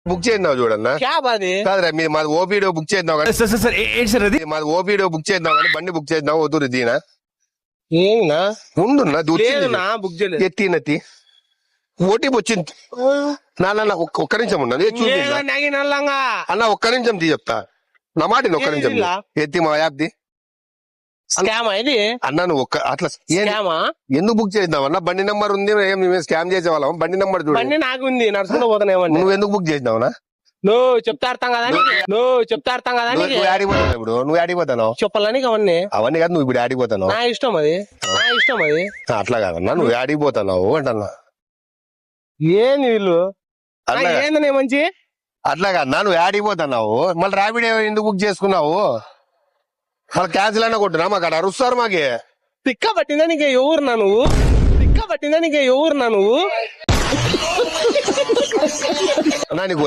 book చేద్దాం చూడన్నా cab అది కాదురా మీరు మాది ఓపీడో బుక్ చేద్దాం కానీ సార్ అది మాది ఓపీడో బుక్ చేద్దాం కానీ బండి బుక్ చేద్దాం వద్దు దీనా ఏనా ఉండున్నా లేదునా బుక్ చేయలేదు ఎత్తినతి ఓటీపీ వచ్చింది నాన్న ఒక్క నిమిషం ఉన్నది నల్లంగా అన్న ఒక్క నిమిషం తీ చెప్తా నా మాట ఒక్క నిమిషం ఎత్తి మా యాప్ ది స్కామ్ ఇది అన్న నువ్వు ఒక్క అట్లా స్కామా ఎందుకు బుక్ చేద్దాం అన్న బండి నెంబర్ ఉంది స్కామ్ చేసే వాళ్ళం బండి నెంబర్ చూడు బండి నాకు ఉంది నడుచుకుంటూ పోతానేమండి నువ్వు ఎందుకు బుక్ చేద్దాం నువ్వు చెప్తా అర్థం కదా నువ్వు చెప్తా అర్థం కదా నువ్వు ఆడిపోతావు ఇప్పుడు నువ్వు ఆడిపోతావు చెప్పాలని అవన్నీ అవన్నీ కాదు నువ్వు ఇప్పుడు ఆడిపోతావు నా ఇష్టం అది నా ఇష్టం అది అట్లా కాదన్నా నువ్వు ఆడిపోతున్నావు అంటన్నా ఏంది వీళ్ళు అట్లా ఏందనే మంచి అట్లా కాదన్నా నువ్వు ఆడిపోతున్నావు మళ్ళీ ర్యాపిడ్ ఎందుకు బుక్ చేసుకున్నావు మళ్ళీ క్యాన్సిల్ అయినా కొట్టున్నా మాకు అక్కడ అరుస్తారు మాకి తిక్క పట్టిందా నీకు ఎవరున్నా నువ్వు తిక్క పట్టిందా నీకు ఎవరున్నా నువ్వు అన్నా నీకు